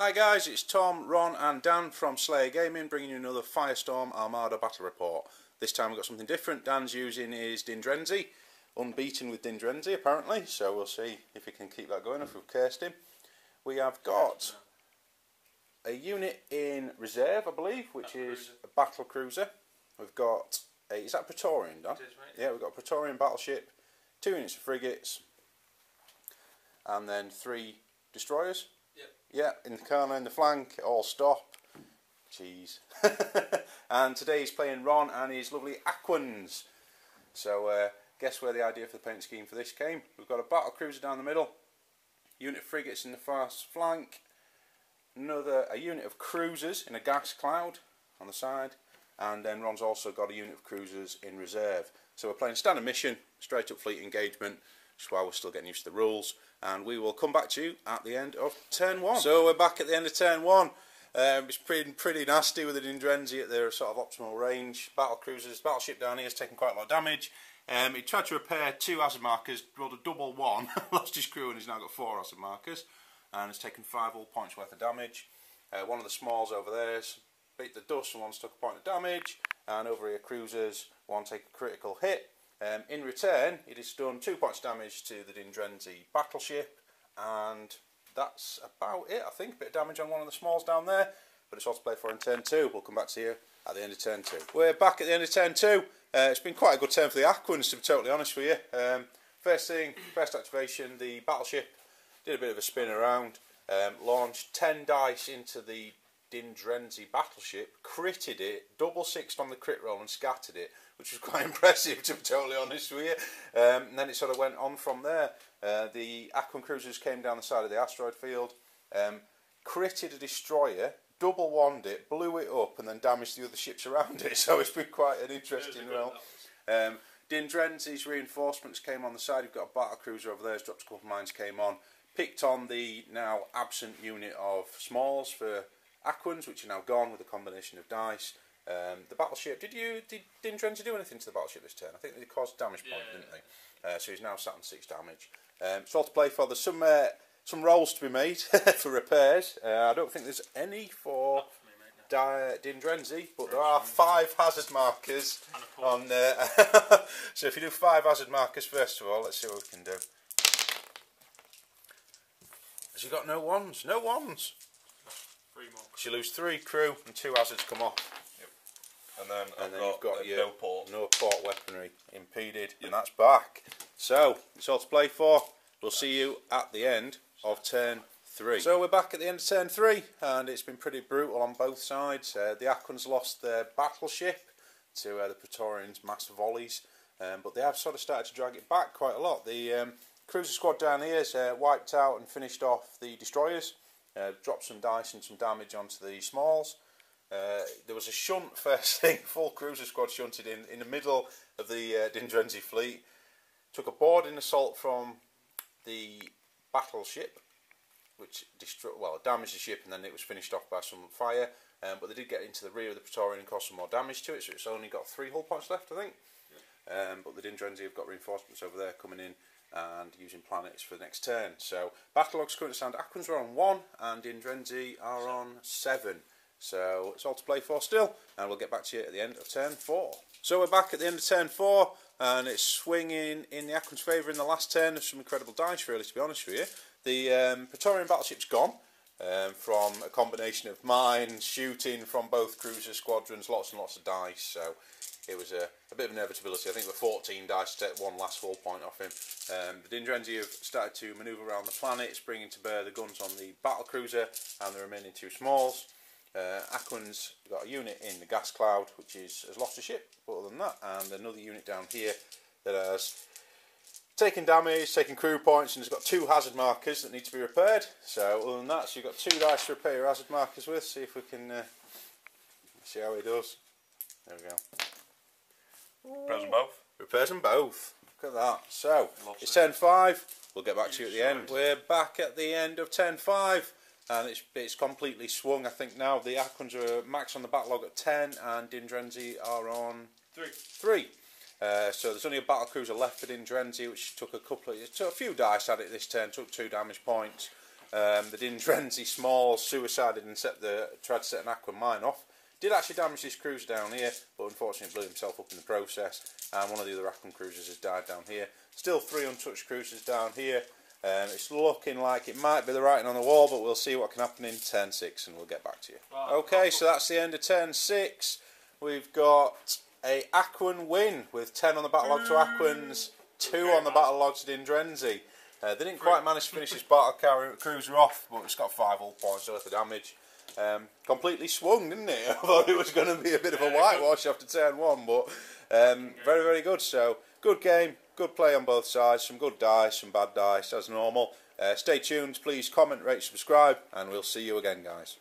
Hi guys, it's Tom, Ron and Dan from Slayer Gaming bringing you another Firestorm Armada battle report. This time we've got something different. Dan's using his Dindrenzi, unbeaten with Dindrenzi apparently, so we'll see if he can keep that going, if we've cursed him. We have got a unit in reserve, I believe, which is a battle cruiser. We've got a, is that Praetorian, Dan? It is, mate. Yeah, we've got a Praetorian battleship, 2 units of frigates, and then 3 destroyers. Yeah, in the corner, in the flank, all stop. Jeez. And today he's playing Ron and his lovely Aquans. So guess where the idea for the paint scheme for this came. We've got a battle cruiser down the middle, unit of frigates in the far flank, a unit of cruisers in a gas cloud on the side, and then Ron's also got a unit of cruisers in reserve. So we're playing standard mission, straight up fleet engagement, just while we're still getting used to the rules, and we will come back to you at the end of turn 1. So we're back at the end of turn 1. It's pretty nasty with the Dindrenzi at their sort of optimal range. Battle cruisers, battleship down here has taken quite a lot of damage. He tried to repair 2 hazard markers, rolled a double 1, lost his crew and he's now got 4 hazard markers, and has taken 5 hull points worth of damage. One of the smalls over there has beat the dust and one's took a point of damage, and over here cruisers, one take a critical hit. In return, it has done 2 points damage to the Dindrenzi battleship, and that's about it, I think. A bit of damage on one of the smalls down there, but it's all to play for in turn 2. We'll come back to you at the end of turn 2. We're back at the end of turn 2. It's been quite a good turn for the Aquans, to be totally honest with you. First activation, the battleship did a bit of a spin around, launched 10 dice into the Dindrenzi battleship, critted it, double sixed on the crit roll and scattered it, which was quite impressive, to be totally honest with you. And then it sort of went on from there. The Aquan cruisers came down the side of the asteroid field, critted a destroyer, double wand it, blew it up, and then damaged the other ships around it. So it's been quite an interesting roll. Dindrenzi's reinforcements came on the side. You've got a battle cruiser over there, has dropped a couple of mines, came on, picked on the now absent unit of smalls for Aquans, which are now gone with a combination of dice. The battleship, did Dindrenzi do anything to the battleship this turn? I think they caused a damage point, didn't they? So he's now sat on 6 damage. It's all to play for. There's some rolls to be made for repairs. I don't think there's any for Dindrenzi, but there are 5 hazard markers on. So if you do 5 hazard markers first of all, let's see what we can do. Has he got no wands? No wands. 3 more. So you lose 3 crew and 2 hazards come off. And then you've got your no port weaponry impeded, and that's back. So it's all to play for. We'll see you at the end of turn 3. So we're back at the end of turn 3, and it's been pretty brutal on both sides. The Aquans lost their battleship to the Praetorians' mass volleys, but they have sort of started to drag it back quite a lot. The cruiser squad down here has wiped out and finished off the destroyers, dropped some dice and some damage onto the smalls. There was a shunt first thing, full cruiser squad shunted in the middle of the Dindrenzi fleet. Took a boarding assault from the battleship, which damaged the ship, and then it was finished off by some fire. But they did get into the rear of the Praetorian and caused some more damage to it, so it's only got 3 hull points left, I think. But the Dindrenzi have got reinforcements over there coming in and using planets for the next turn. So battle logs currently stand. Aquans are on 1 and Dindrenzi are on 7. So it's all to play for still, and we'll get back to you at the end of turn 4. So we're back at the end of turn 4, and it's swinging in the Aquans' favour in the last turn of some incredible dice, really, to be honest with you. The Praetorian battleship's gone from a combination of mines, shooting from both cruiser squadrons, lots and lots of dice, so it was a bit of inevitability. I think there were 14 dice to take 1 last full point off him. The Dindrenzi have started to manoeuvre around the planets, bringing to bear the guns on the battle cruiser and the remaining 2 smalls. Aquans got a unit in the gas cloud which has lost a ship, but other than that, and another unit down here that has taken damage, taken crew points, and has got 2 hazard markers that need to be repaired. So other than that, so you've got 2 dice to repair your hazard markers with. See if we can see how he does. There we go. Repairs them both. Repairs them both. Look at that. So it's turn 5. We'll get back to you at the end. We're back at the end of turn 5. And it's completely swung. I think now the Aquans are max on the backlog at 10, and Dindrenzi are on 3. So there's only a battle cruiser left for Dindrenzi, which took a few dice at it this turn, took 2 damage points. The Dindrenzi small suicided and tried to set an Aquan mine off. Did actually damage this cruiser down here, but unfortunately blew himself up in the process. And one of the other Aquan cruisers has died down here. Still 3 untouched cruisers down here. It's looking like it might be the writing on the wall, but we'll see what can happen in turn 6 and we'll get back to you. Right. Okay, so that's the end of turn 6. We've got a Aquan win with 10 on the battle log to Aquans, 2 on the battle log to Dindrenzi. They didn't quite manage to finish this battle cruiser off, but it's got 5 hull points worth of damage. Completely swung, didn't it? I thought it was going to be a bit of a whitewash after turn 1, but very, very good. So, good game, good play on both sides, some good dice, some bad dice, as normal. Stay tuned, please comment, rate, subscribe, and we'll see you again, guys.